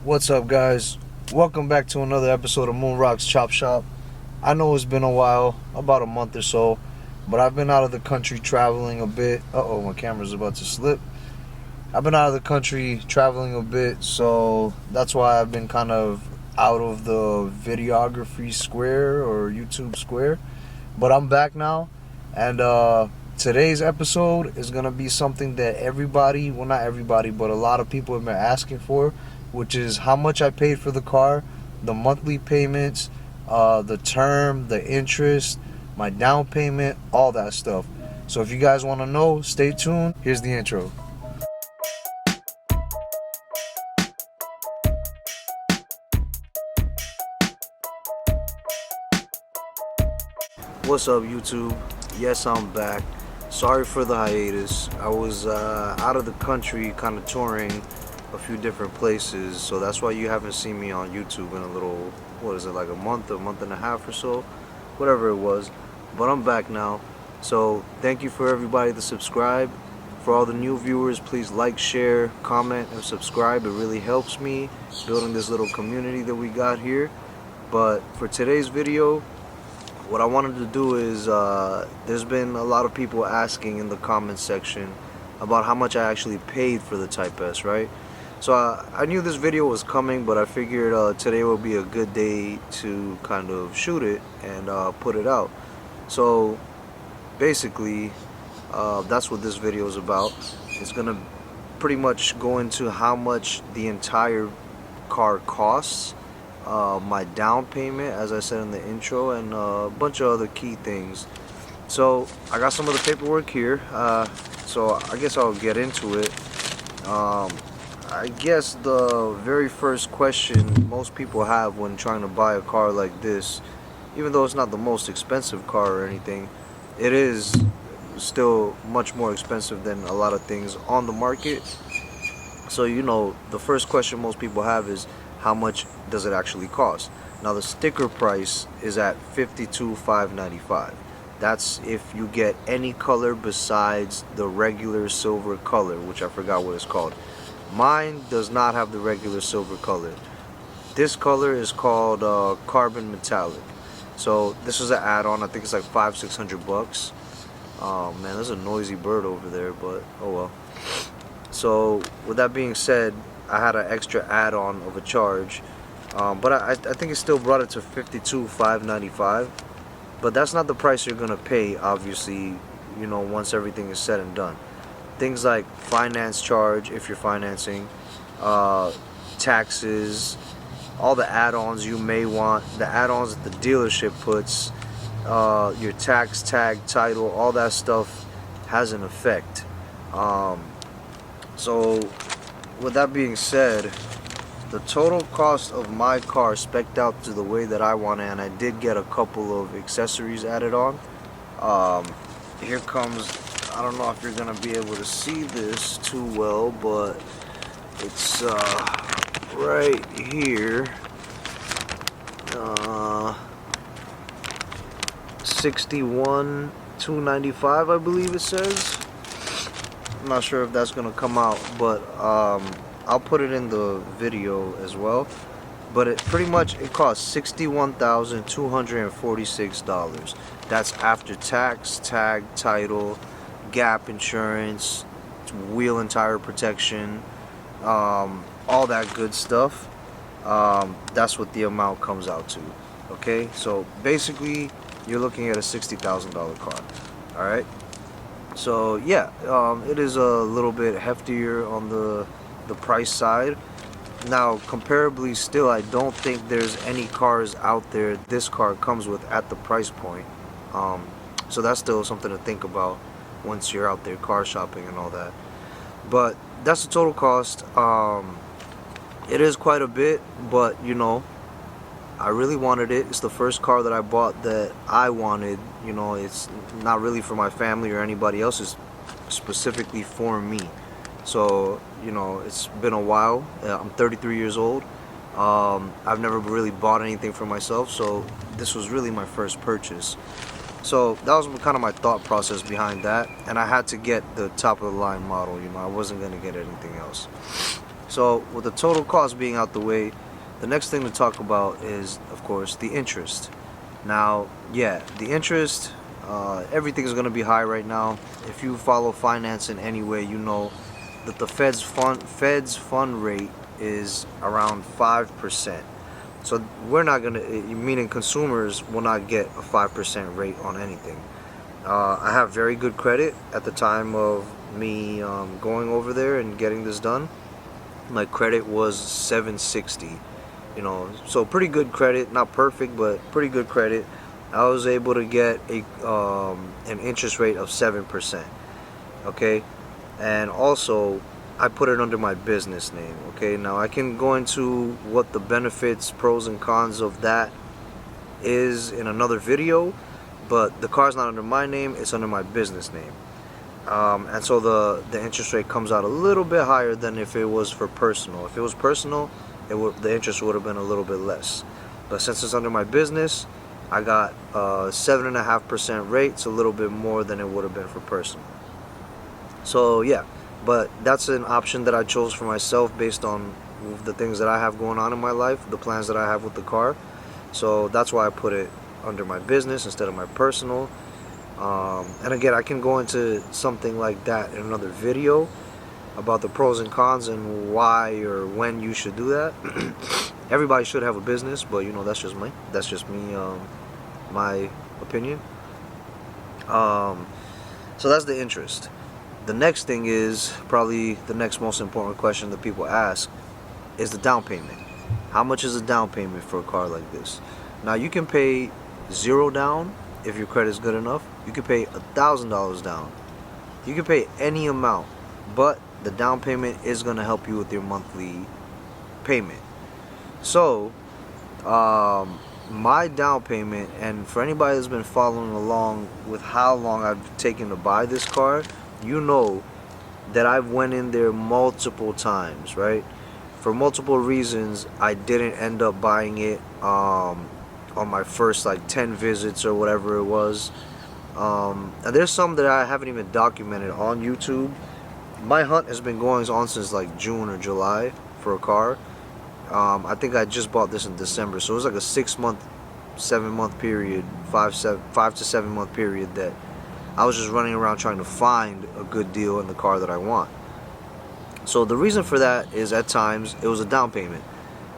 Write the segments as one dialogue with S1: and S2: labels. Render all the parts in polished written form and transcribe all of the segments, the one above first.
S1: What's up, guys? Welcome back to another episode of Moon Rock's Chop Shop. I know it's been a while, about a month or so, but I've been out of the country traveling a bit. Uh-oh, my camera's about to slip. I've been out of the country traveling a bit, so that's why I've been kind of out of the videography square or YouTube square. But I'm back now, and today's episode is going to be something that everybody, well, not everybody, but a lot of people have been asking for, which is how much I paid for the car, the monthly payments, the term, the interest, my down payment, all that stuff. So if you guys want to know, stay tuned. Here's the intro. What's up, YouTube? Yes, I'm back. Sorry for the hiatus. I was out of the country kind of touring a few different places, so that's why you haven't seen me on YouTube in a little, what is it, like a month and a half or so, whatever it was. But I'm back now, so thank you for everybody that subscribe. For all the new viewers, please like, share, comment, and subscribe. It really helps me building this little community that we got here. But for today's video, what I wanted to do is, there's been a lot of people asking in the comment section about how much I actually paid for the Type S, right? So I knew this video was coming, but I figured today would be a good day to kind of shoot it and put it out. So basically, that's what this video is about. It's gonna pretty much go into how much the entire car costs, my down payment, as I said in the intro, and a bunch of other key things. So I got some of the paperwork here, so I guess I'll get into it. I guess the very first question most people have when trying to buy a car like this, even though it's not the most expensive car or anything, it is still much more expensive than a lot of things on the market. So, you know, the first question most people have is, how much does it actually cost? Now, the sticker price is at $52,595. That's if you get any color besides the regular silver color, which I forgot what it's called. Mine does not have the regular silver color. This color is called carbon metallic. So this is an add-on. I think it's like $500-600. Oh man, there's a noisy bird over there, but oh well. So with that being said, I had an extra add-on of a charge, but I think it still brought it to $52,595. But that's not the price you're gonna pay, obviously, you know, once everything is said and done. Things like finance charge, if you're financing, taxes, all the add-ons you may want, the add-ons that the dealership puts, your tax tag, title, all that stuff has an effect. So with that being said, the total cost of my car spec'd out to the way that I want it, and I did get a couple of accessories added on. Here comes, I don't know if you're gonna be able to see this too well, but it's right here. 61,295, I believe it says. I'm not sure if that's gonna come out, but I'll put it in the video as well. But it pretty much, it costs $61,246. That's after tax, tag, title, gap insurance, wheel and tire protection, all that good stuff. That's what the amount comes out to. Okay, so basically you're looking at a $60,000 car. All right. So yeah, it is a little bit heftier on the price side. Now, comparably still, I don't think there's any cars out there this car comes with at the price point. So that's still something to think about once you're out there car shopping and all that. But that's the total cost. It is quite a bit, but you know, I really wanted it. It's the first car that I bought that I wanted. You know, it's not really for my family or anybody else. It's specifically for me. So, you know, it's been a while. I'm 33 years old. I've never really bought anything for myself, so this was really my first purchase. So that was kind of my thought process behind that, and I had to get the top of the line model. You know, I wasn't gonna get anything else. So with the total cost being out the way, the next thing to talk about is, of course, the interest. Now, yeah, the interest, everything's going to be high right now. If you follow finance in any way, you know that the Fed's fund rate is around 5%. So we're not going to, meaning consumers will not get a 5% rate on anything. I have very good credit at the time of me going over there and getting this done. My credit was 760, so pretty good credit, not perfect, but pretty good credit. I was able to get an interest rate of 7%, okay? And also, I put it under my business name, okay? Now, I can go into what the benefits, pros and cons of that is in another video, but the car's not under my name, it's under my business name. And so the interest rate comes out a little bit higher than if it was for personal. If it was personal, the interest would have been a little bit less. But since it's under my business, I got 7.5% rate. It's a little bit more than it would have been for personal. So yeah, but that's an option that I chose for myself based on the things that I have going on in my life, the plans that I have with the car. So that's why I put it under my business instead of my personal. And again, I can go into something like that in another video about the pros and cons and why or when you should do that. Everybody should have a business, but that's just me, my opinion. So that's the interest. The next thing is probably the next most important question that people ask is the down payment. How much is a down payment for a car like this? Now, you can pay zero down if your credit is good enough. You can pay $1,000 down. You can pay any amount, but the down payment is going to help you with your monthly payment. So, my down payment, and for anybody that's been following along with how long I've taken to buy this car, you know that I've went in there multiple times, right? For multiple reasons, I didn't end up buying it on my first 10 visits or whatever it was. And there's some that I haven't even documented on YouTube. My hunt has been going on since June or July for a car. I think I just bought this in December, so it was like a 6-month, 7-month period, 5 to 7 month period that I was just running around trying to find a good deal in the car that I want. So the reason for that is at times it was a down payment.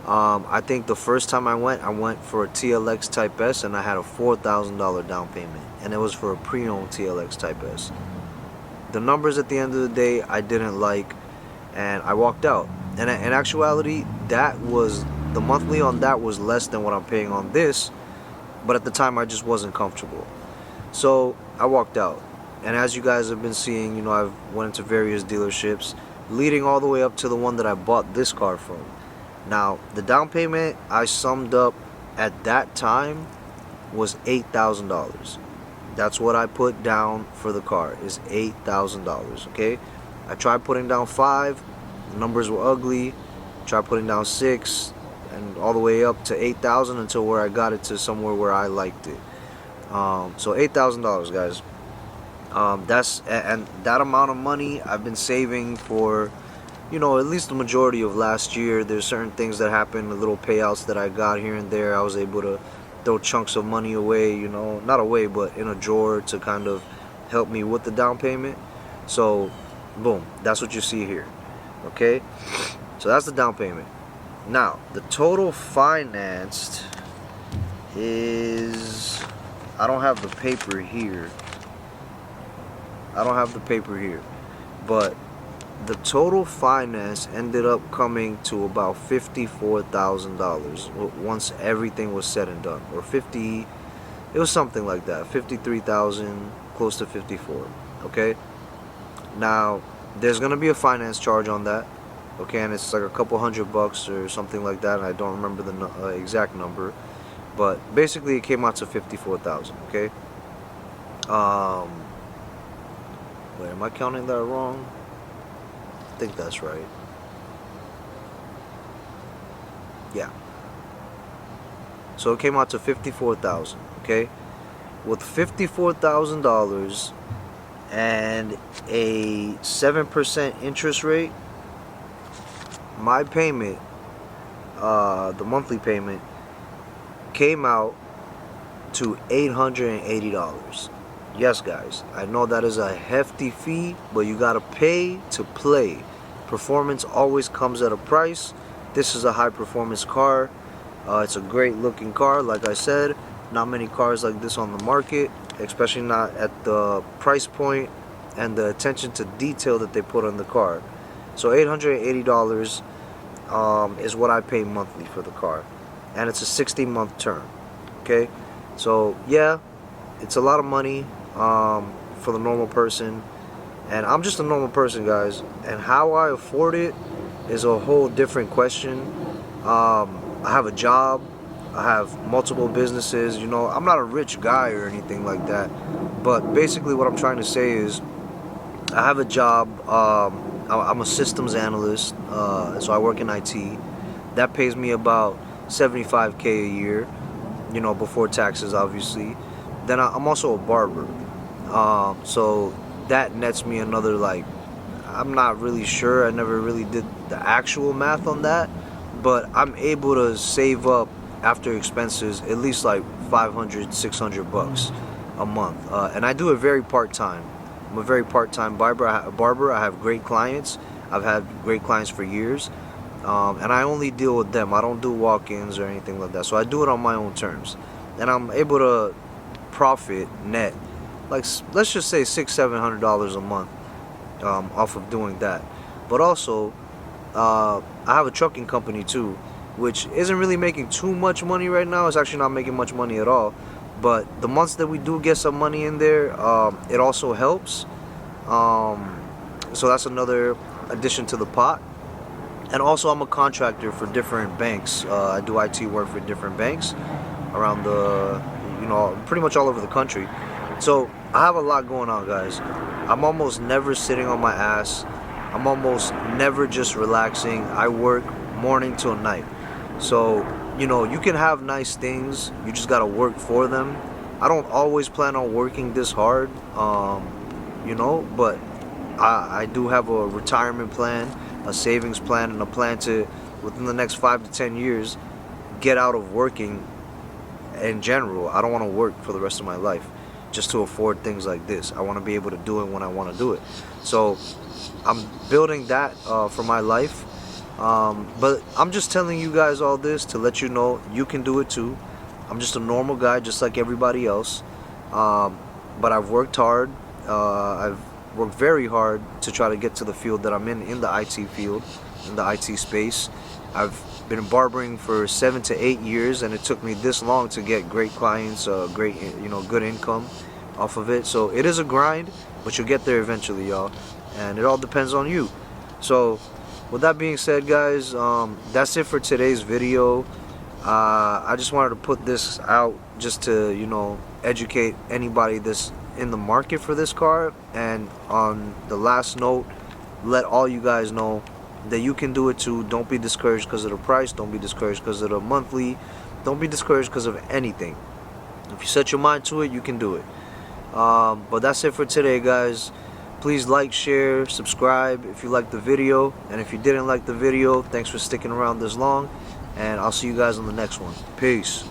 S1: I think the first time I went for a TLX Type S, and I had a $4,000 down payment, and it was for a pre-owned TLX Type S. The numbers at the end of the day I didn't like, and I walked out. And in actuality, the monthly on that was less than what I'm paying on this, but at the time I just wasn't comfortable. So I walked out. And as you guys have been seeing, I've went into various dealerships, leading all the way up to the one that I bought this car from. Now, the down payment I summed up at that time was $8,000. That's what I put down for the car, is $8,000, okay? I tried putting down 5, the numbers were ugly. Tried putting down 6, and all the way up to 8,000 until where I got it to somewhere where I liked it. So $8,000, guys. And that amount of money I've been saving for, at least the majority of last year. There's certain things that happened, the little payouts that I got here and there. I was able to throw chunks of money away, not away, but in a drawer to kind of help me with the down payment. So, boom, that's what you see here. Okay, so that's the down payment. Now, the total financed is, I don't have the paper here. But the total finance ended up coming to about $54,000 once everything was said and done, or it was something like that, 53,000, close to 54. Okay, now there's gonna be a finance charge on that, okay, and it's like a couple $100 or something like that, and I don't remember the exact number, but basically it came out to 54,000. Okay. Wait, am I counting that wrong? I think that's right. Yeah. So it came out to 54,000. Okay. With $54,000 and a 7% interest rate, my payment, the monthly payment, came out to $880. Yes, guys, I know that is a hefty fee, but you gotta pay to play. Performance always comes at a price. This is a high performance car. It's a great looking car. Like I said, not many cars like this on the market, especially not at the price point and the attention to detail that they put on the car. So $880 is what I pay monthly for the car, and it's a 60-month term. Okay, so yeah, it's a lot of money for the normal person, and I'm just a normal person, guys, and how I afford it is a whole different question. I have a job, I have multiple businesses, you know, I'm not a rich guy or anything like that, but basically what I'm trying to say is I have a job. I'm a systems analyst, so I work in IT. That pays me about $75K a year, you know, before taxes, obviously. Then I'm also a barber, so that nets me another, like, I'm not really sure, I never really did the actual math on that, but I'm able to save up after expenses at least like 500, 600 bucks a month, and I do it very part-time. I'm a very part-time barber. I have great clients. I've had great clients for years, and I only deal with them. I don't do walk-ins or anything like that, so I do it on my own terms, and I'm able to profit net, like, let's just say $600-700 a month off of doing that. But also, I have a trucking company too, which isn't really making too much money right now. It's actually not making much money at all, but the months that we do get some money in there, it also helps. So that's another addition to the pot. And also, I'm a contractor for different banks. I do IT work for different banks around the, you know, pretty much all over the country. So I have a lot going on, guys. I'm almost never sitting on my ass. I'm almost never just relaxing. I work morning till night. So, you know, you can have nice things, you just gotta work for them. I don't always plan on working this hard, you know, but I do have a retirement plan, a savings plan, and a plan to, within the next 5 to 10 years, get out of working in general. I don't want to work for the rest of my life just to afford things like this. I want to be able to do it when I want to do it. So I'm building that for my life. But I'm just telling you guys all this to let you know you can do it too. I'm just a normal guy, just like everybody else. But I've worked hard. I've worked very hard to try to get to the field that I'm in the IT field, in the IT space. I've been barbering for 7 to 8 years, and it took me this long to get great clients, great, you know, good income off of it. So it is a grind, but you'll get there eventually, y'all. And it all depends on you. So with that being said, guys, that's it for today's video. I just wanted to put this out just to, you know, educate anybody that's in the market for this car. And on the last note, let all you guys know that you can do it too. Don't be discouraged because of the price. Don't be discouraged because of the monthly. Don't be discouraged because of anything. If you set your mind to it, you can do it. But that's it for today, guys. Please like, share, subscribe if you liked the video. And if you didn't like the video, thanks for sticking around this long. And I'll see you guys on the next one. Peace.